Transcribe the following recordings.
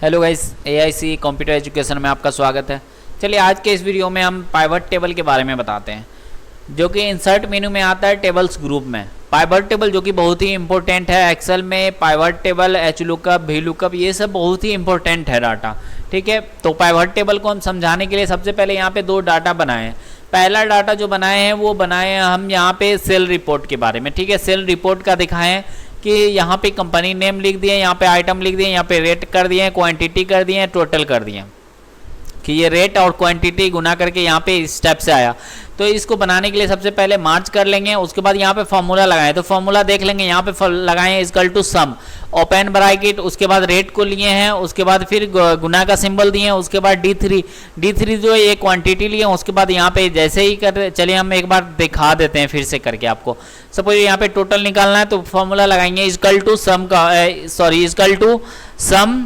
Hello guys, AIC computer education में आपका स्वागत है। चलिए आज के इस वीडियो में हम पाइवट टेबल के बारे में बताते हैं, जो कि इंसर्ट मेनू में आता है टेबल्स ग्रुप में। पाइवट टेबल जो कि बहुत ही इंपॉर्टेंट है एक्सेल में। Pivot table, H lookup, V lookup, ये सब बहुत ही इंपॉर्टेंट है डाटा। ठीक है, तो पाइवट टेबल को हम समझाने के लिए सबसे पहले यहाँ पे दो डाटा बनाए हैं। पहला डाटा जो बनाए हैं वो बनाए हैं हम यहाँ पे सेल रिपोर्ट के बारे में। ठीक है, सेल रिपोर्ट का दिखाएं कि यहाँ पे कंपनी नेम लिख दिए, यहाँ पे आइटम लिख दिए, यहाँ पे रेट कर दिए, क्वांटिटी कर दिए, टोटल कर दिए कि ये रेट और क्वांटिटी गुना करके यहाँ पे इस स्टेप से आया। तो इसको बनाने के लिए सबसे पहले मार्च कर लेंगे, उसके बाद यहाँ पे फॉर्मूला लगाएं। तो फॉर्मूला देख लेंगे, यहाँ पे लगाएं equal to sum, open bracket, उसके बाद रेट को लिए हैं, उसके बाद फिर गुना का सिंबल दिए हैं, उसके बाद D3 जो ये क्वांटिटी लिए, उसके बाद यहाँ पे जैसे ही कर, चलिए हम एक बार दिखा देते हैं फिर से करके आपको। सपोज यहाँ पे टोटल निकालना है तो फॉर्मूला लगाएंगे इक्वल टू सम का, equal to sum,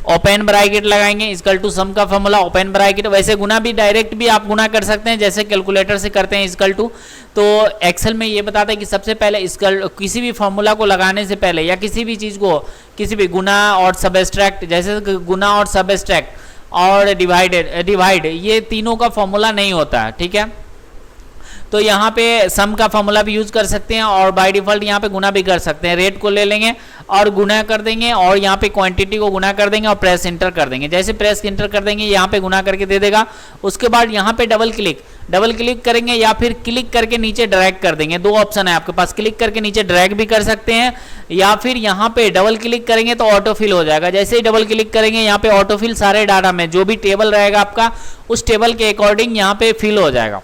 open bracket लगाएंगे, इक्वल टू सम का फॉर्मूला, ओपन ब्रैकेट। वैसे गुना भी डायरेक्ट भी आप गुना कर सकते हैं जैसे कैलकुलेटर से करते हैं इक्वल टू। तो एक्सेल में ये बताता है कि सबसे पहले किसी भी फॉर्मूला को लगाने से पहले या किसी भी चीज़ को, किसी भी गुना और सबस्ट्रैक्ट, जैसे गुना और सबस्ट्रैक्ट और डिवाइड, ये तीनों का फॉर्मूला नहीं होता है। ठीक है, तो यहाँ पे सम का फॉर्मूला भी यूज कर सकते हैं और बाय डिफॉल्ट यहाँ पे गुना भी कर सकते हैं। रेट को ले लेंगे और गुना कर देंगे और यहाँ पे क्वांटिटी को गुना कर देंगे और प्रेस इंटर कर देंगे। जैसे प्रेस इंटर कर देंगे यहाँ पे गुना करके दे देगा। उसके बाद यहाँ पे डबल क्लिक करेंगे या फिर क्लिक करके नीचे ड्रैग कर देंगे। दो ऑप्शन है आपके पास, क्लिक करके नीचे ड्रैग भी कर सकते हैं या फिर यहाँ पे डबल क्लिक करेंगे तो ऑटोफिल हो जाएगा। जैसे ही डबल क्लिक करेंगे यहाँ पे ऑटोफिल सारे डाटा में जो भी टेबल रहेगा आपका उस टेबल के अकॉर्डिंग यहाँ पे फिल हो जाएगा।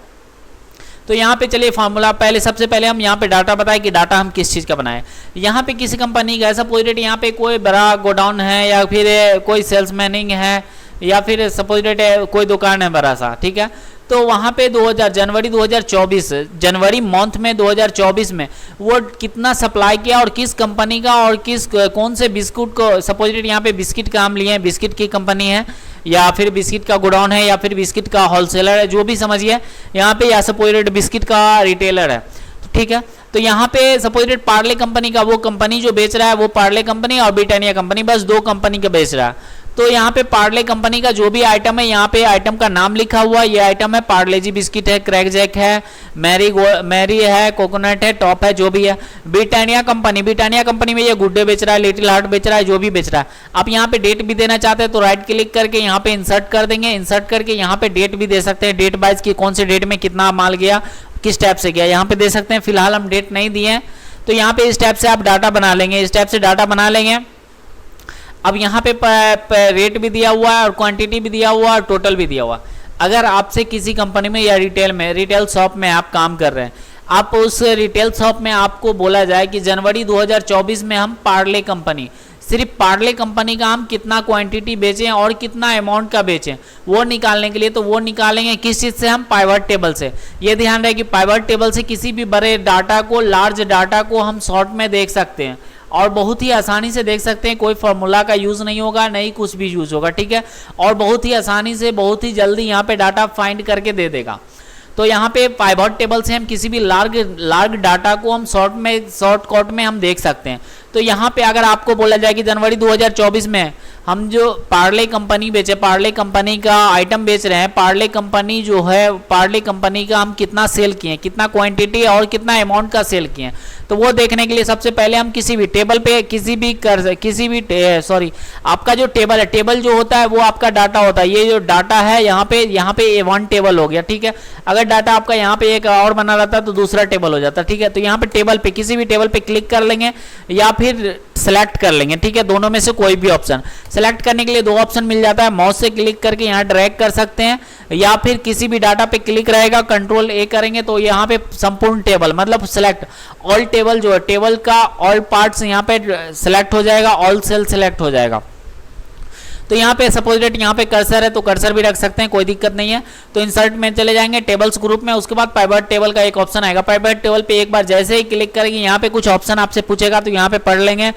तो यहाँ पे चलिए फार्मूला सबसे पहले हम यहाँ पे डाटा बताएं कि डाटा हम किस चीज़ का बनाएं। यहाँ पे किसी कंपनी का ऐसा सपोज यहाँ पे कोई बड़ा गोडाउन है या फिर कोई सेल्समैनिंग है या फिर सपोज कोई दुकान है बड़ा सा। ठीक है, तो वहाँ पे जनवरी 2024 जनवरी मंथ में 2024 में वो कितना सप्लाई किया और किस कंपनी का और कौन से बिस्कुट को, सपोज यहाँ पे बिस्किट का हम लिए हैं, बिस्किट की कंपनी है या फिर बिस्किट का गोडाउन है या फिर बिस्किट का होलसेलर है, जो भी समझिए यहाँ पे, या सपोज बिस्किट का रिटेलर है। तो ठीक है, तो यहाँ पे सपोज पार्ले कंपनी का, वो कंपनी जो बेच रहा है वो पार्ले कंपनी और ब्रिटानिया कंपनी, बस दो कंपनी का बेच रहा है। तो यहाँ पे पार्ले कंपनी का जो भी आइटम है यहाँ पे आइटम का नाम लिखा हुआ है। ये आइटम है पार्ले जी बिस्किट है, क्रैक जैक है, मैरी है, कोकोनट है, टॉप है, जो भी है। ब्रिटानिया कंपनी में ये गुड्डे बेच रहा है, लिटिल हार्ट बेच रहा है, जो भी बेच रहा है। आप यहाँ पे डेट भी देना चाहते हैं तो राइट क्लिक करके यहाँ पे इंसर्ट कर देंगे। इंसर्ट करके यहाँ पे डेट भी दे सकते हैं, डेट वाइज की कौन से डेट में कितना माल गया, किस टाइप से गया, यहाँ पे दे सकते हैं। फिलहाल हम डेट नहीं दिए हैं तो यहाँ पे इस टाइप से आप डाटा बना लेंगे, इस टाइप से डाटा बना लेंगे। अब यहाँ पे रेट भी दिया हुआ है और क्वांटिटी भी दिया हुआ है और टोटल भी दिया हुआ है। अगर आपसे किसी कंपनी में या रिटेल शॉप में आप काम कर रहे हैं, आप उस रिटेल शॉप में आपको बोला जाए कि जनवरी 2024 में हम पार्ले कंपनी, सिर्फ पार्ले कंपनी का हम कितना क्वांटिटी बेचें और कितना अमाउंट का बेचें, वो निकालने के लिए तो वो निकालेंगे किस चीज़ से, हम पाइवट टेबल से। ये ध्यान रहे कि पाइवट टेबल से किसी भी बड़े डाटा को, लार्ज डाटा को हम शॉर्ट में देख सकते हैं और बहुत ही आसानी से देख सकते हैं। कोई फार्मूला का यूज़ नहीं होगा, नहीं कुछ भी यूज़ होगा। ठीक है, और बहुत ही आसानी से, बहुत ही जल्दी यहाँ पे डाटा फाइंड करके दे देगा। तो यहाँ पे पाइवट टेबल से हम किसी भी लार्ज डाटा को हम शॉर्टकट में हम देख सकते हैं। तो यहाँ पे अगर आपको बोला जाए कि जनवरी 2024 में हम जो पार्ले कंपनी बेचे, पार्ले कंपनी का आइटम बेच रहे हैं, पार्ले कंपनी जो है, पार्ले कंपनी का हम कितना सेल किए, कितना क्वांटिटी और कितना अमाउंट का सेल किए, तो वो देखने के लिए सबसे पहले हम किसी भी टेबल पे आपका जो टेबल है, टेबल जो होता है वो आपका डाटा होता है। ये जो डाटा है यहाँ पे A1 टेबल हो गया। ठीक है, अगर डाटा आपका यहाँ पे एक और बना रहता तो दूसरा टेबल हो जाता। ठीक है, तो यहाँ पे टेबल पे, किसी भी टेबल पे क्लिक कर लेंगे या फिर सेलेक्ट कर लेंगे। ठीक है, दोनों में से कोई भी ऑप्शन सेलेक्ट करने के लिए दो ऑप्शन मिल जाता है। माउस से क्लिक करके यहाँ ड्रैग कर सकते हैं या फिर किसी भी डाटा पे क्लिक रहेगा, कंट्रोल A करेंगे तो यहाँ पे संपूर्ण टेबल, मतलब सेलेक्ट ऑल टेबल, जो है टेबल का ऑल पार्ट्स यहाँ पे सेलेक्ट हो जाएगा, ऑल सेल सेलेक्ट हो जाएगा। तो यहाँ पे सपोज यहाँ पे कर्सर है तो कर्सर भी रख सकते हैं, कोई दिक्कत नहीं है। तो इंसर्ट में चले जाएंगे टेबल्स ग्रुप में, उसके बाद पाइवट टेबल का एक ऑप्शन आएगा। पाइवट टेबल पे एक बार जैसे ही क्लिक करेंगे यहाँ पे कुछ ऑप्शन आपसे पूछेगा तो यहाँ पे पढ़ लेंगे।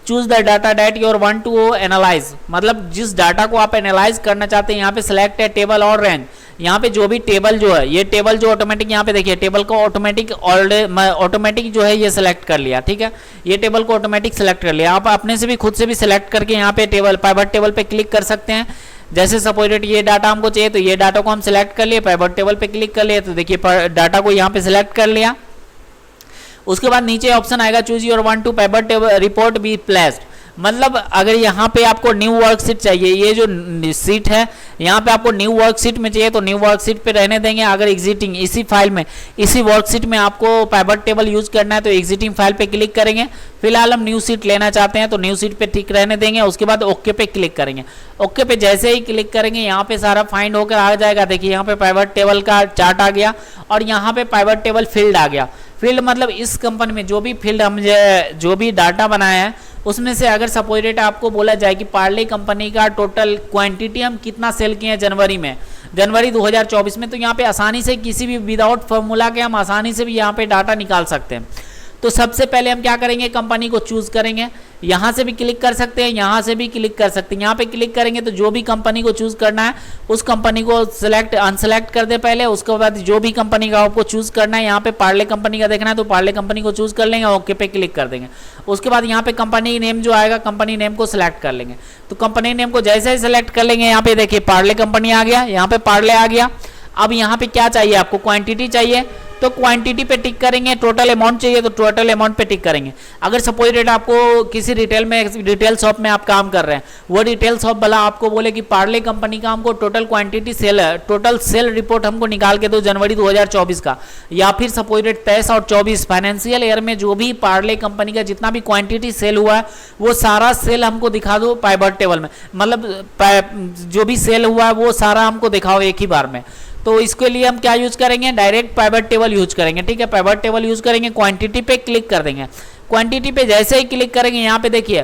Choose the data that you want to analyse, मतलब जिस डाटा को आप एनालाइज करना चाहते हैं यहाँ पे सिलेक्ट है टेबल और रेंज। यहाँ पे जो भी टेबल जो है, ये टेबल जो ऑटोमेटिक यहाँ पे देखिए टेबल को ऑटोमेटिक जो है ये सिलेक्ट कर लिया, ठीक है, ये टेबल को ऑटोमेटिक सिलेक्ट कर लिया। आप अपने से भी खुद से भी सिलेक्ट करके यहाँ पे टेबल पाइवट टेबल पे क्लिक कर सकते हैं। जैसे सपोज ये डाटा हमको चाहिए तो ये डाटा को हम सिलेक्ट कर लिए, पाइवट टेबल पे क्लिक कर लिए तो देखिए डाटा को यहाँ पे सिलेक्ट कर लिया। उसके बाद नीचे ऑप्शन आएगा choose your want to pivot table report be placed, मतलब अगर यहाँ पे आपको न्यू वर्कशीट चाहिए, ये जो सीट है यहाँ पे आपको न्यू वर्कशीट में चाहिए तो न्यू वर्कशीट पे रहने देंगे। अगर एग्जिटिंग इसी फाइल में इसी वर्कशीट में आपको पाइवट टेबल यूज करना है तो एग्जिटिंग फाइल पे क्लिक करेंगे। फिलहाल हम न्यू सीट लेना चाहते हैं तो न्यू सीट पे ठीक रहने देंगे। उसके बाद ओके पे क्लिक करेंगे। ओके पे जैसे ही क्लिक करेंगे यहाँ पे सारा फाइंड होकर आ जाएगा। देखिए यहाँ पे पाइवट टेबल का चार्ट आ गया और यहाँ पे पाइवट टेबल फील्ड आ गया। फील्ड मतलब इस कंपनी में जो भी फील्ड हम जो भी डाटा बनाया है उसमें से अगर सपोज रेट आपको बोला जाए कि पार्ले कंपनी का टोटल क्वांटिटी हम कितना सेल किए हैं जनवरी 2024 में, तो यहाँ पे आसानी से किसी भी विदाउट फॉर्मूला के हम आसानी से भी यहाँ पे डाटा निकाल सकते हैं। तो सबसे पहले हम क्या करेंगे, कंपनी को चूज करेंगे। यहाँ से भी क्लिक कर सकते हैं, यहाँ से भी क्लिक कर सकते हैं। यहाँ पे क्लिक करेंगे तो जो भी कंपनी को चूज करना है उस कंपनी को सिलेक्ट अनसेलेक्ट कर दे पहले। उसके बाद जो भी कंपनी का आपको चूज करना है, यहाँ पे पार्ले कंपनी का देखना है तो पार्ले कंपनी को चूज कर लेंगे, ओके पे क्लिक कर देंगे। उसके बाद यहाँ पे कंपनी नेम जो आएगा कंपनी नेम को सिलेक्ट कर लेंगे। तो कंपनी नेम को जैसे ही सिलेक्ट कर लेंगे यहाँ पे देखिए पार्ले कंपनी आ गया, यहाँ पे पार्ले आ गया। अब यहाँ पे क्या चाहिए आपको, क्वांटिटी चाहिए तो क्वांटिटी पे टिक करेंगे। टोटल अमाउंट चाहिए तो टोटल अमाउंट पे टिक करेंगे। अगर सपोज रेट आपको किसी रिटेल शॉप में आप काम कर रहे हैं, वो रिटेल शॉप वाला आपको बोले कि पार्ले कंपनी का हमको टोटल सेल रिपोर्ट हमको निकाल के दो जनवरी 2024 का, या फिर सपोज रेट 23 और 24 फाइनेंशियल ईयर में जो भी पार्ले कंपनी का जितना भी क्वांटिटी सेल हुआ है वो सारा सेल हमको दिखा दो पाइवट टेबल में, मतलब जो भी सेल हुआ है वो सारा हमको दिखाओ एक ही बार में। तो इसके लिए हम क्या यूज करेंगे, डायरेक्ट पाइवट टेबल यूज करेंगे, ठीक है। पाइवट टेबल यूज करेंगे, क्वांटिटी पे क्लिक कर देंगे। क्वांटिटी पे जैसे ही क्लिक करेंगे यहाँ पे देखिए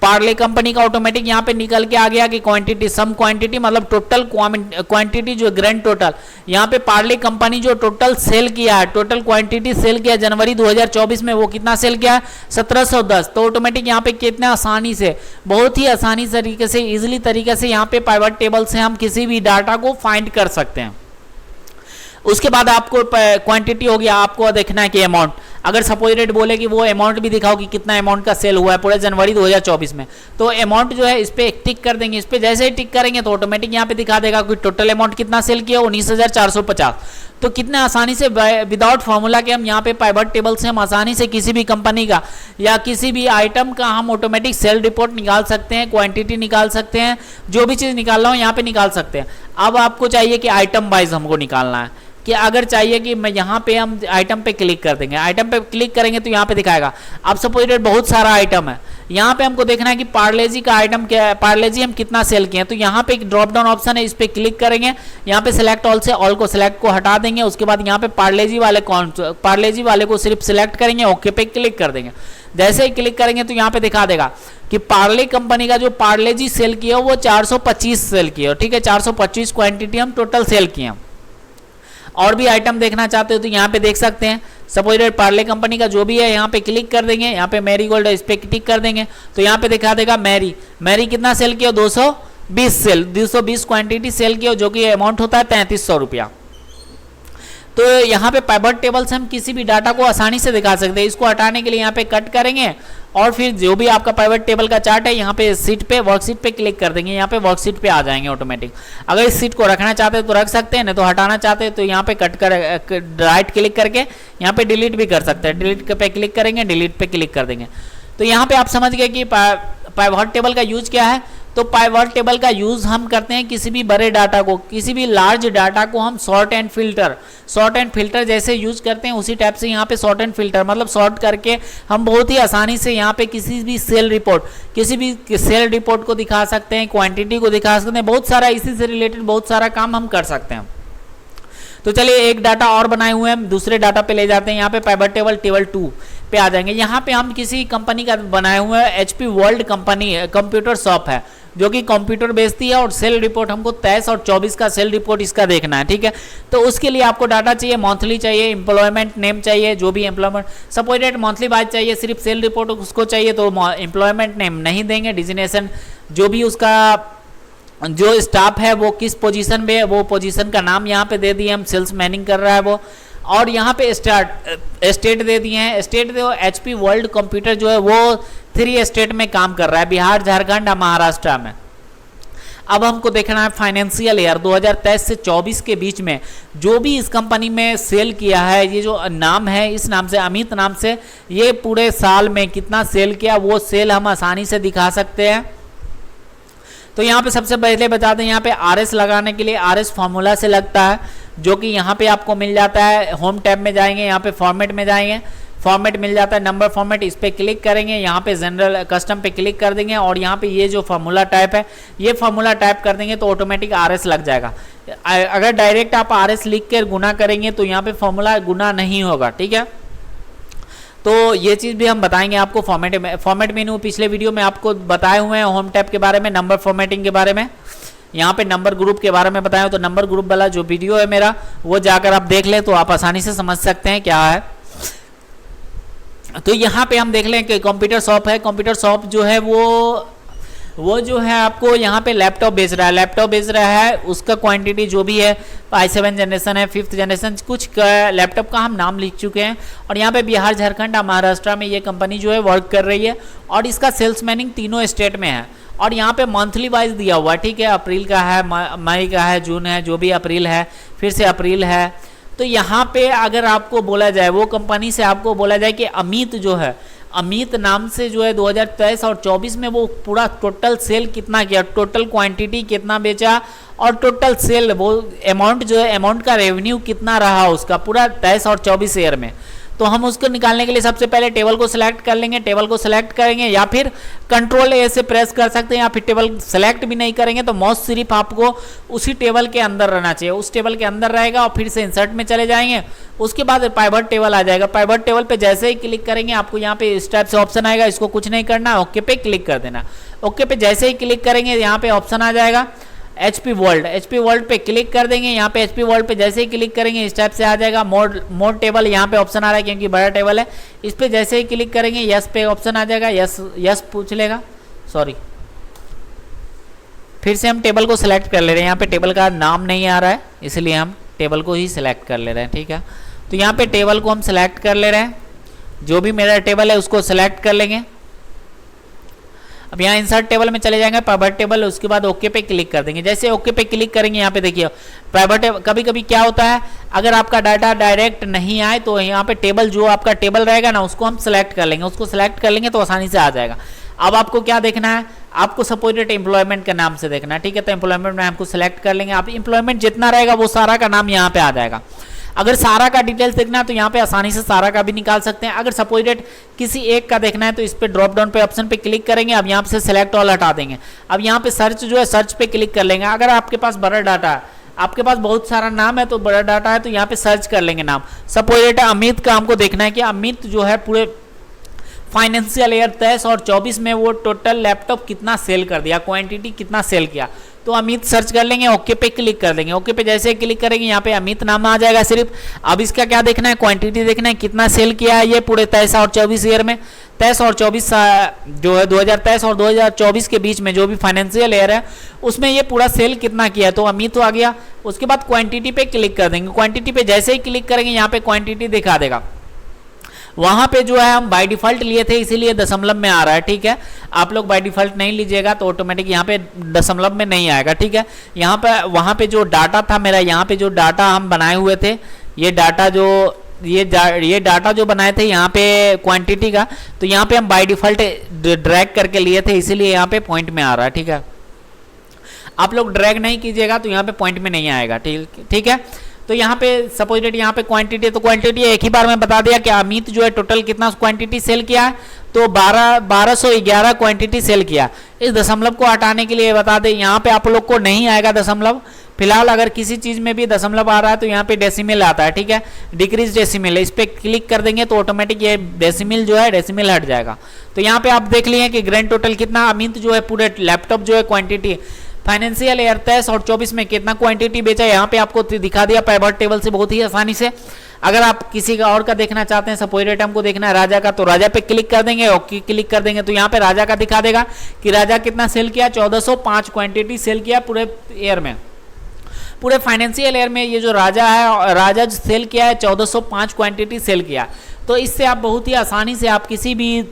पार्ले कंपनी का ऑटोमेटिक यहाँ पे निकल के आ गया कि क्वांटिटी सम क्वांटिटी मतलब टोटल क्वांटिटी जो ग्रैंड टोटल, यहाँ पे पार्ले कंपनी जो टोटल सेल किया है, टोटल क्वांटिटी सेल किया जनवरी 2024 में वो कितना सेल किया है 1710। तो ऑटोमेटिक यहाँ पे कितना आसानी से, बहुत ही आसानी तरीके से, इजिली तरीके से यहाँ पे पाइवट टेबल से हम किसी भी डाटा को फाइंड कर सकते हैं। उसके बाद आपको क्वांटिटी हो गया, आपको देखना है कि अमाउंट, अगर सपोज रेट बोले कि वो अमाउंट भी दिखाओ कि कितना अमाउंट का सेल हुआ है पूरे जनवरी 2024 में, तो अमाउंट जो है इस पे टिक कर देंगे। इस पे जैसे ही टिक करेंगे तो ऑटोमेटिक यहाँ पे दिखा देगा कि टोटल अमाउंट कितना सेल किया 19,450। तो कितने आसानी से विदाउट फॉर्मूला के हम यहाँ पे पाइवट टेबल से हम आसानी से किसी भी कंपनी का या किसी भी आइटम का हम ऑटोमेटिक सेल रिपोर्ट निकाल सकते हैं, क्वांटिटी निकाल सकते हैं, जो भी चीज़ निकालना हो यहाँ पे निकाल सकते हैं। अब आपको चाहिए कि आइटम वाइज हमको निकालना है, कि अगर चाहिए कि मैं यहाँ पे हम आइटम पे क्लिक कर देंगे, आइटम पे क्लिक करेंगे तो यहाँ पे दिखाएगा। अब सपोज रेट बहुत सारा आइटम है, यहाँ पे हमको देखना है कि पार्ले जी का आइटम क्या है, पार्ले जी हम कितना सेल किए हैं। तो यहाँ पे एक ड्रॉप डाउन ऑप्शन है, इस पे क्लिक करेंगे, यहाँ पे सिलेक्ट ऑल से ऑल को सिलेक्ट को हटा देंगे। उसके बाद यहाँ पे पार्ले जी वाले को सिर्फ सिलेक्ट करेंगे, ओके पे क्लिक कर देंगे। जैसे ही क्लिक करेंगे तो यहाँ पे दिखा देगा कि पार्ले कंपनी का जो पार्ले जी सेल किया वो 425 सेल किया, ठीक है, 425 क्वांटिटी हम टोटल सेल किए हैं। और भी आइटम देखना चाहते हो तो यहाँ पे देख सकते हैं। सपोज रेट पार्ले कंपनी का जो भी है यहाँ पे क्लिक कर देंगे, यहाँ पे मैरी गोल्ड है इस पे टिक कर देंगे तो यहाँ पे दिखा देगा मैरी कितना सेल किया 220 क्वांटिटी सेल किया, जो कि अमाउंट होता है 3300 रुपया। तो यहाँ पे पाइवट टेबल से हम किसी भी डाटा को आसानी से दिखा सकते हैं। इसको हटाने के लिए यहाँ पे कट करेंगे और फिर जो भी आपका पाइवट टेबल का चार्ट है यहाँ पे सीट पे वर्कशीट पे क्लिक कर देंगे, यहाँ पे वर्कशीट पे आ जाएंगे ऑटोमेटिक। अगर इस सीट को रखना चाहते हैं तो रख सकते हैं, नहीं तो हटाना चाहते हैं तो यहाँ पे कट कर राइट क्लिक करके यहाँ पे डिलीट भी कर सकते हैं। डिलीट पे क्लिक करेंगे, डिलीट पे क्लिक कर देंगे। तो यहाँ पे आप समझ गए कि पाइवट टेबल का यूज क्या है। तो पाइवट टेबल का यूज हम करते हैं किसी भी बड़े डाटा को, किसी भी लार्ज डाटा को हम सॉर्ट एंड फिल्टर जैसे यूज करते हैं उसी टाइप से यहाँ पे सॉर्ट एंड फिल्टर मतलब सॉर्ट करके हम बहुत ही आसानी से यहाँ पे किसी भी सेल रिपोर्ट को दिखा सकते हैं, क्वांटिटी को दिखा सकते हैं, बहुत सारा इसी से रिलेटेड बहुत सारा काम हम कर सकते हैं। तो चलिए एक डाटा और बनाए हुए हैं, दूसरे डाटा पे ले जाते हैं। यहाँ पे पाइवट टेबल 2 पे आ जाएंगे। यहाँ पे हम किसी कंपनी का बनाए हुए HP world company computer shop है, जो कि कंप्यूटर भेजती है, और सेल रिपोर्ट हमको 23 और 24 का सेल रिपोर्ट इसका देखना है, ठीक है। तो उसके लिए आपको डाटा चाहिए, मंथली चाहिए, एम्प्लॉयमेंट नेम चाहिए, जो भी एम्प्लॉयमेंट सपोर्टेड मंथली वाइज चाहिए, सिर्फ सेल रिपोर्ट उसको चाहिए तो एम्प्लॉयमेंट नेम नहीं देंगे, डिजिग्नेशन जो भी उसका जो स्टाफ है वो किस पोजीशन पे है वो पोजीशन का नाम यहाँ पे दे दिए हम, सेल्स मैनिंग कर रहा है वो, और यहाँ पे स्टेट दे दिए हैं, स्टेट दे HP वर्ल्ड कंप्यूटर जो है वो 3 स्टेट में काम कर रहा है, बिहार, झारखंड और महाराष्ट्र में। अब हमको देखना है फाइनेंशियल ईयर 2023 से 24 के बीच में जो भी इस कंपनी में सेल किया है, ये जो नाम है इस नाम से, अमित नाम से, ये पूरे साल में कितना सेल किया वो सेल हम आसानी से दिखा सकते हैं। तो यहाँ पे सबसे पहले बता दें, यहाँ पे RS लगाने के लिए RS फॉर्मूला से लगता है, जो कि यहाँ पे आपको मिल जाता है। होम टैब में जाएंगे, यहाँ पे फॉर्मेट में जाएंगे, फॉर्मेट मिल जाता है, नंबर फॉर्मेट, इस पर क्लिक करेंगे, यहाँ पे जनरल कस्टम पे क्लिक कर देंगे, और यहाँ पे ये जो फार्मूला टाइप है ये फार्मूला टाइप कर देंगे तो ऑटोमेटिक RS लग जाएगा। अगर डायरेक्ट आप RS लिख कर गुना करेंगे तो यहाँ पे फॉर्मूला गुना नहीं होगा, ठीक है। तो ये चीज़ भी हम बताएंगे आपको फॉर्मेट मेनू पिछले वीडियो में आपको बताए हुए हैं, होम टैब के बारे में, नंबर फॉर्मेटिंग के बारे में, यहाँ पे नंबर ग्रुप के बारे में बताया, तो नंबर ग्रुप वाला जो वीडियो है मेरा वो जाकर आप देख लें तो आप आसानी से समझ सकते हैं क्या है। तो यहाँ पे हम देख लें कि कंप्यूटर शॉप है, कंप्यूटर शॉप जो है वो जो है आपको यहाँ पे लैपटॉप बेच रहा है, लैपटॉप बेच रहा है, उसका क्वांटिटी जो भी है i7 जनरेशन है, 5th जनरेशन, कुछ लैपटॉप का हम नाम लिख चुके हैं, और यहाँ पे बिहार, झारखंड और महाराष्ट्र में ये कंपनी जो है वर्क कर रही है, और इसका सेल्स मैनिंग तीनों स्टेट में है, और यहाँ पे मंथली वाइज दिया हुआ है, ठीक है। अप्रैल का है, मई का है, जून है, जो भी अप्रैल है, फिर से अप्रैल है। तो यहाँ पे अगर आपको बोला जाए, वो कंपनी से आपको बोला जाए कि अमित जो है, अमित नाम से जो है 2023 और 24 में वो पूरा टोटल सेल कितना किया, टोटल क्वांटिटी कितना बेचा, और टोटल सेल वो अमाउंट जो है, अमाउंट का रेवेन्यू कितना रहा उसका पूरा 23 और 24 ईयर में। तो हम उसको निकालने के लिए सबसे पहले टेबल को सिलेक्ट कर लेंगे, टेबल को सिलेक्ट करेंगे, या फिर कंट्रोल A से प्रेस कर सकते हैं, या फिर टेबल सेलेक्ट भी नहीं करेंगे तो माउस सिर्फ आपको उसी टेबल के अंदर रहना चाहिए, उस टेबल के अंदर रहेगा, और फिर से इंसर्ट में चले जाएंगे। उसके बाद पाइवट टेबल आ जाएगा, पाइवट टेबल पे जैसे ही क्लिक करेंगे आपको यहाँ पे इस टाइप से ऑप्शन आएगा, इसको कुछ नहीं करना, ओके पे क्लिक कर देना। ओके पे जैसे ही क्लिक करेंगे यहाँ पे ऑप्शन आ जाएगा HP वर्ल्ड पे क्लिक कर देंगे, यहाँ पे HP वर्ल्ड पे जैसे ही क्लिक करेंगे इस टाइप से आ जाएगा। मोड टेबल यहाँ पे ऑप्शन आ रहा है क्योंकि बड़ा टेबल है, इस पे जैसे ही क्लिक करेंगे यस पे ऑप्शन आ जाएगा, यस पूछ लेगा, सॉरी फिर से हम टेबल को सिलेक्ट कर ले रहे हैं, यहाँ पे टेबल का नाम नहीं आ रहा है इसलिए हम टेबल को ही सिलेक्ट कर ले रहे हैं, ठीक है। तो यहाँ पे टेबल को हम सिलेक्ट कर ले रहे हैं, जो भी मेरा टेबल है उसको सिलेक्ट कर लेंगे। अब यहाँ इंसर्ट टेबल में चले जाएंगे, पाइवट टेबल, उसके बाद ओके पे क्लिक कर देंगे। जैसे ओके पे क्लिक करेंगे यहाँ पे देखिए पाइवट, कभी कभी क्या होता है अगर आपका डाटा डायरेक्ट नहीं आए तो यहाँ पे टेबल जो आपका टेबल रहेगा ना उसको हम सिलेक्ट कर लेंगे, उसको सिलेक्ट कर लेंगे तो आसानी से आ जाएगा। अब आपको क्या देखना है, आपको सपोर्टेड एम्प्लॉयमेंट के नाम से देखना है, ठीक है। तो एम्प्लॉयमेंट में हमको सिलेक्ट कर लेंगे, आप एम्प्लॉयमेंट जितना रहेगा वो सारा का नाम यहाँ पे आ जाएगा। अगर सारा का डिटेल्स देखना है तो यहाँ पे आसानी से सारा का भी निकाल सकते हैं। अगर सपोर्टेड किसी एक का देखना है तो इस पे ड्रॉप डाउन पे ऑप्शन पे क्लिक करेंगे, अब यहाँ से सिलेक्ट ऑल हटा देंगे। अब यहाँ पे सर्च जो है सर्च पे क्लिक कर लेंगे। अगर आपके पास बड़ा डाटा है, आपके पास बहुत सारा नाम है तो बड़ा डाटा है तो यहाँ पे सर्च कर लेंगे नाम। सपोर्टेड अमित का हमको देखना है कि अमित जो है पूरे फाइनेंशियल ईयर 23 और 24 में वो टोटल लैपटॉप कितना सेल कर दिया, क्वांटिटी कितना सेल किया। तो अमित सर्च कर लेंगे, ओके पे क्लिक कर देंगे। ओके पे जैसे क्लिक करेंगे यहाँ पे अमित नाम आ जाएगा सिर्फ। अब इसका क्या देखना है, क्वांटिटी देखना है कितना सेल किया है ये पूरे 23 और 24 ईयर में। 23 और 24 जो है 2023 और 2024 के बीच में जो भी फाइनेंशियल ईयर है उसमें ये पूरा सेल कितना किया है, तो अमित आ गया। उसके बाद क्वांटिटी पे क्लिक कर देंगे। क्वांटिटी पे जैसे ही क्लिक करेंगे यहाँ पे क्वांटिटी दिखा देगा। वहां पे जो है हम बाय डिफॉल्ट लिए थे इसीलिए दशमलव में आ रहा है, ठीक है। आप लोग बाय डिफॉल्ट नहीं लीजिएगा तो ऑटोमेटिक यहाँ पे दशमलव में नहीं आएगा, ठीक है। यहाँ पे वहां पे जो डाटा था मेरा, यहाँ पे जो डाटा हम बनाए हुए थे, ये डाटा जो बनाए थे यहाँ पे क्वांटिटी का, तो यहाँ पे हम बाय डिफॉल्ट ड्रैग करके लिए थे इसीलिए यहाँ पे पॉइंट में आ रहा है, ठीक है। आप लोग ड्रैग नहीं कीजिएगा तो यहाँ पे पॉइंट में नहीं आएगा, ठीक है। तो यहाँ पे सपोजिटेड यहाँ पे क्वांटिटी, तो क्वांटिटी एक ही बार में बता दिया कि अमित जो है टोटल कितना क्वांटिटी सेल किया है, तो 1211 क्वांटिटी सेल किया। इस दशमलव को हटाने के लिए बता दें, यहाँ पे आप लोग को नहीं आएगा दशमलव, फिलहाल अगर किसी चीज में भी दशमलव आ रहा है तो यहाँ पे डेसिमल आता है, ठीक है, डिक्रीज डेसिमल है, इस पे क्लिक कर देंगे तो ऑटोमेटिक ये डेसिमल जो है डेसिमल हट जाएगा। तो यहाँ पे आप देख लिए कि ग्रैंड टोटल कितना अमित जो है पूरे लैपटॉप जो है क्वांटिटी फाइनेंशियल ईयर 23 और 24 में कितना क्वांटिटी बेचा है यहाँ पे आपको दिखा दिया पाइवट टेबल से बहुत ही आसानी से। अगर आप किसी का और का देखना चाहते हैं, सपोज आइटम को देखना है राजा का, तो राजा पे क्लिक कर देंगे, ओके क्लिक कर देंगे तो यहाँ पे राजा का दिखा देगा कि राजा कितना सेल किया, 1405 क्वांटिटी सेल किया पूरे ईयर में, पूरे फाइनेंशियल ईयर में। ये जो राजा है, राजा जो सेल किया है 1405 क्वांटिटी सेल किया। तो इससे आप बहुत ही आसानी से आप किसी भी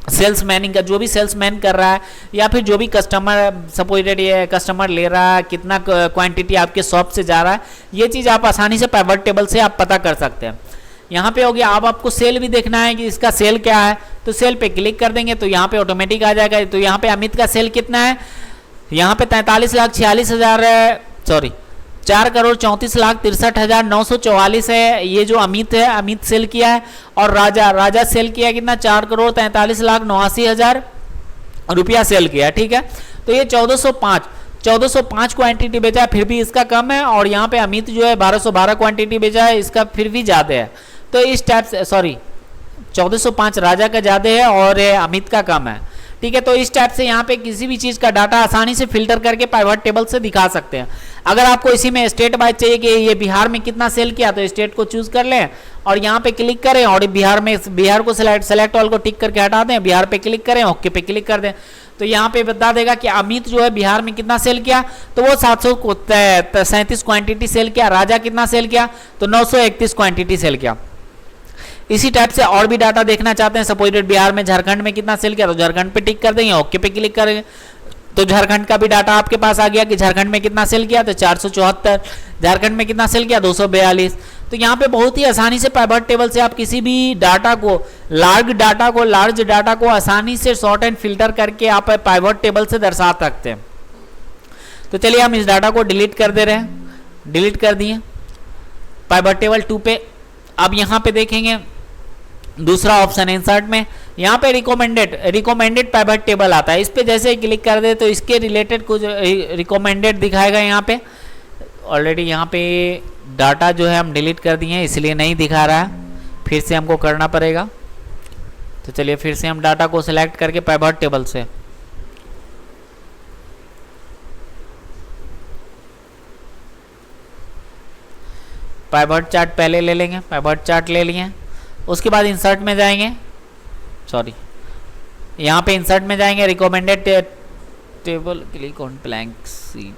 सेल्समैनिंग का, जो भी सेल्समैन कर रहा है या फिर जो भी कस्टमर सपोर्टेड ये कस्टमर ले रहा है, कितना क्वांटिटी आपके शॉप से जा रहा है, ये चीज़ आप आसानी से पाइवट टेबल से आप पता कर सकते हैं। यहाँ पे हो गया। अब आपको सेल भी देखना है कि इसका सेल क्या है, तो सेल पे क्लिक कर देंगे तो यहाँ पे ऑटोमेटिक आ जाएगा। तो यहाँ पे अमित का सेल कितना है, यहाँ पे 43,46,000 सॉरी 4,34,63,944 है। ये जो अमित है, अमित सेल किया है। और राजा सेल किया कितना, 4,43,89,000 रुपया सेल किया, ठीक है। तो ये 1405 क्वांटिटी बेचा है, फिर भी इसका कम है। और यहाँ पे अमित जो है 1212 क्वांटिटी बेचा है, इसका फिर भी ज़्यादा है। तो इस टाइप से 1405 राजा का ज़्यादा है और अमित का कम है, ठीक है। तो इस टाइप से यहाँ पे किसी भी चीज़ का डाटा आसानी से फिल्टर करके पाइवट टेबल से दिखा सकते हैं। अगर आपको इसी में स्टेट वाइज चाहिए कि ये बिहार में कितना सेल किया, तो स्टेट को चूज कर लें और यहाँ पे क्लिक करें और बिहार को सेलेक्ट ऑल को टिक करके हटा दें, बिहार पे क्लिक करें, ओके पे क्लिक कर दें। तो यहाँ पे बता देगा कि अमित जो है बिहार में कितना सेल किया, तो वो 737 क्वांटिटी सेल किया। राजा कितना सेल किया, तो 931 क्वांटिटी सेल किया। इसी टाइप से और भी डाटा देखना चाहते हैं, सपोज बिहार में झारखंड में कितना सेल किया, तो झारखंड पे टिक कर देंगे, ओके पे क्लिक करेंगे तो झारखंड का भी डाटा आपके पास आ गया कि झारखंड में कितना सेल किया, तो 474। झारखंड में कितना सेल किया, 242। तो यहाँ पे बहुत ही आसानी से पाइवट टेबल से आप किसी भी डाटा को, लार्ज डाटा को आसानी से सॉर्ट एंड फिल्टर करके आप पाइवट टेबल से दर्शा सकते हैं। तो चलिए हम इस डाटा को डिलीट कर दे रहे हैं, डिलीट कर दिए पाइवट टेबल 2 पे। अब यहाँ पे देखेंगे दूसरा ऑप्शन इंसर्ट में, यहाँ पे रिकमेंडेड पाइवट टेबल आता है। इस पे जैसे ही क्लिक कर दे तो इसके रिलेटेड कुछ रिकमेंडेड दिखाएगा। यहाँ पे ऑलरेडी यहाँ पे डाटा जो है हम डिलीट कर दिए हैं, इसलिए नहीं दिखा रहा है, फिर से हमको करना पड़ेगा। तो चलिए फिर से हम डाटा को सिलेक्ट करके पाइवट टेबल से पाइवट चार्ट पहले ले लेंगे, पाइवट चार्ट ले लिए, उसके बाद इंसर्ट में जाएंगे, यहाँ पे इंसर्ट में जाएंगे, recommended table, click on blank seat.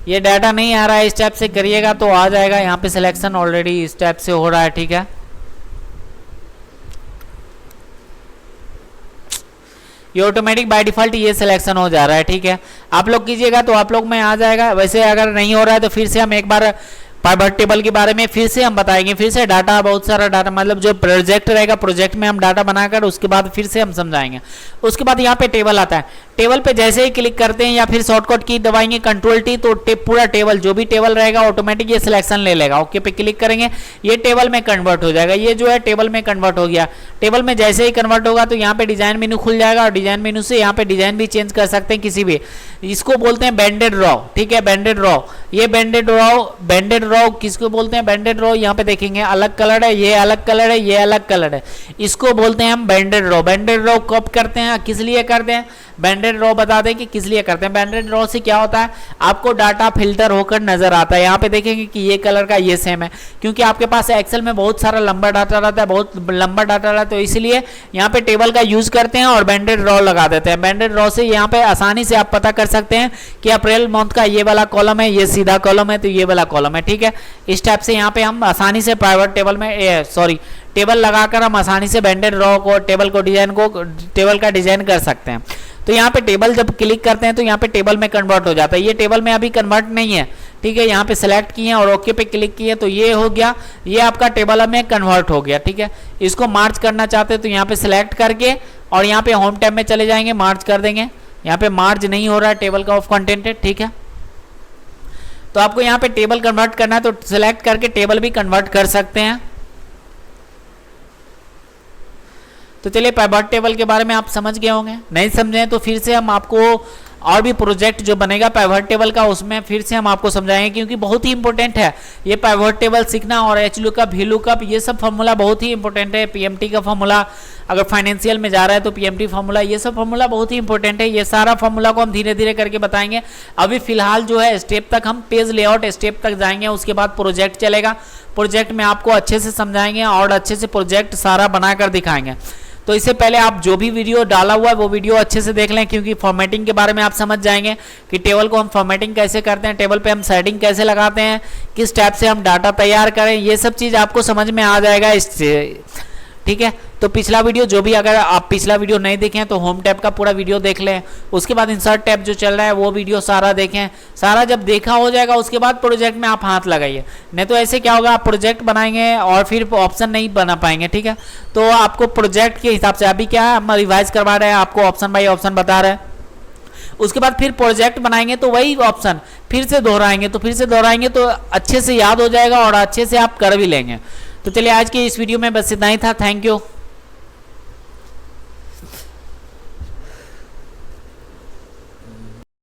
ये डाटा नहीं आ रहा है, इस टाइप से करिएगा तो आ जाएगा। यहाँ पे सिलेक्शन ऑलरेडी इस टाइप से हो रहा है, ठीक है। ये ऑटोमेटिक बाय डिफॉल्ट ये सिलेक्शन हो जा रहा है, ठीक है। आप लोग कीजिएगा तो आप लोग में आ जाएगा। वैसे अगर नहीं हो रहा है तो फिर से हम एक बार पाइवट टेबल के बारे में फिर से हम बताएंगे, फिर से डाटा, बहुत सारा डाटा, मतलब जो प्रोजेक्ट रहेगा, प्रोजेक्ट में हम डाटा बनाकर उसके बाद फिर से हम समझाएंगे। उसके बाद यहाँ पे टेबल आता है, टेबल पे जैसे ही क्लिक करते हैं या फिर शॉर्टकट की दबाएंगे कंट्रोल टी, तो पूरा टेबल जो भी टेबल रहेगा ऑटोमेटिक ये सिलेक्शन ले लेगा। ओके पे क्लिक करेंगे, ये टेबल में कन्वर्ट हो जाएगा। ये जो है टेबल में कन्वर्ट हो गया। टेबल में जैसे ही कन्वर्ट होगा तो यहाँ पे डिजाइन मेनू खुल जाएगा और डिजाइन मेनू से यहाँ पे डिजाइन भी चेंज कर सकते हैं किसी भी। इसको बोलते हैं बैंडेड रॉ, ठीक है, बैंडेड रॉ। ये बैंडेड रॉ किसको बोलते हैं, बैंडेड रॉ। यहाँ पे देखेंगे अलग कलर है, ये अलग कलर है, ये अलग कलर है, इसको बोलते हैं हम बैंडेड रॉ। बैंडेड रॉ कब करते हैं, किस लिए करते हैं, बैंडेड रॉ बता दें कि किस लिए करते हैं। बैंडेड रॉ से क्या होता है, आपको डाटा फिल्टर होकर नजर आता है। यहाँ पे देखेंगे कि ये कलर का ये सेम है, क्योंकि आपके पास एक्सेल में बहुत सारा लंबा डाटा रहता है, बहुत लंबा डाटा रहता है, तो इसलिए यहाँ पे टेबल का यूज करते हैं और बैंडेड रॉ लगा देते हैं। बैंडेड रॉ से यहाँ पे आसानी से आप पता कर सकते हैं कि अप्रैल मंथ का ये वाला कॉलम है, ये सीधा कॉलम है, तो ये वाला कॉलम है, ठीक है। इस टाइप से यहाँ पे हम आसानी से प्राइवेट टेबल में टेबल लगाकर हम आसानी से बैंडेड रॉ को टेबल का डिजाइन कर सकते हैं। तो यहाँ पे टेबल जब क्लिक करते हैं तो यहाँ पे टेबल में कन्वर्ट हो जाता है। ये टेबल में अभी कन्वर्ट नहीं है, ठीक है। यहाँ पे सेलेक्ट किए और ओके पे क्लिक किए तो ये हो गया, ये आपका टेबल में कन्वर्ट हो गया, ठीक है। इसको मार्च करना चाहते हैं तो यहाँ पे सिलेक्ट करके और यहाँ पे होम टैब में चले जाएंगे, मार्च कर देंगे। यहाँ पे मार्च नहीं हो रहा है, टेबल का ऑफ कंटेंट है, ठीक है। तो आपको यहाँ पे टेबल कन्वर्ट करना है तो सिलेक्ट करके टेबल भी कन्वर्ट कर सकते हैं। तो चलिए पाइवट टेबल के बारे में आप समझ गए होंगे, नहीं समझे तो फिर से हम आपको और भी प्रोजेक्ट जो बनेगा पाइवट टेबल का उसमें फिर से हम आपको समझाएंगे, क्योंकि बहुत ही इंपॉर्टेंट है ये पाइवट टेबल सीखना। और एच लुकअप, वी लुकअप, ये सब फार्मूला बहुत ही इंपॉर्टेंट है। पीएमटी का फार्मूला अगर फाइनेंशियल में जा रहा है तो पीएमटी फार्मूला, ये सब फार्मूला बहुत ही इंपॉर्टेंट है। ये सारा फार्मूला को हम धीरे धीरे करके बताएंगे। अभी फिलहाल जो है स्टेप तक हम पेज लेआउट स्टेप तक जाएंगे, उसके बाद प्रोजेक्ट चलेगा। प्रोजेक्ट में आपको अच्छे से समझाएंगे और अच्छे से प्रोजेक्ट सारा बनाकर दिखाएंगे। तो इससे पहले आप जो भी वीडियो डाला हुआ है वो वीडियो अच्छे से देख लें, क्योंकि फॉर्मेटिंग के बारे में आप समझ जाएंगे कि टेबल को हम फॉर्मेटिंग कैसे करते हैं, टेबल पे हम सेटिंग कैसे लगाते हैं, किस टाइप से हम डाटा तैयार करें, ये सब चीज़ आपको समझ में आ जाएगा इससे। ठीक है, तो पिछला वीडियो जो भी, अगर आप पिछला वीडियो नहीं देखें तो होम टैब का पूरा वीडियो देख लें, उसके बाद इंसर्ट टैब जो चल रहा है वो वीडियो सारा देखें। सारा जब देखा हो जाएगा उसके बाद प्रोजेक्ट में आप हाथ लगाइए, नहीं तो ऐसे क्या होगा, आप प्रोजेक्ट बनाएंगे और फिर ऑप्शन नहीं बना पाएंगे। ठीक है, तो आपको प्रोजेक्ट के हिसाब से अभी क्या है, हम रिवाइज करवा रहे हैं, आपको ऑप्शन बाई ऑप्शन बता रहे हैं। उसके बाद फिर प्रोजेक्ट बनाएंगे तो वही ऑप्शन फिर से दोहराएंगे, तो फिर से दोहराएंगे तो अच्छे से याद हो जाएगा और अच्छे से आप कर भी लेंगे। तो चलिए आज के इस वीडियो में बस इतना ही था। Thank you.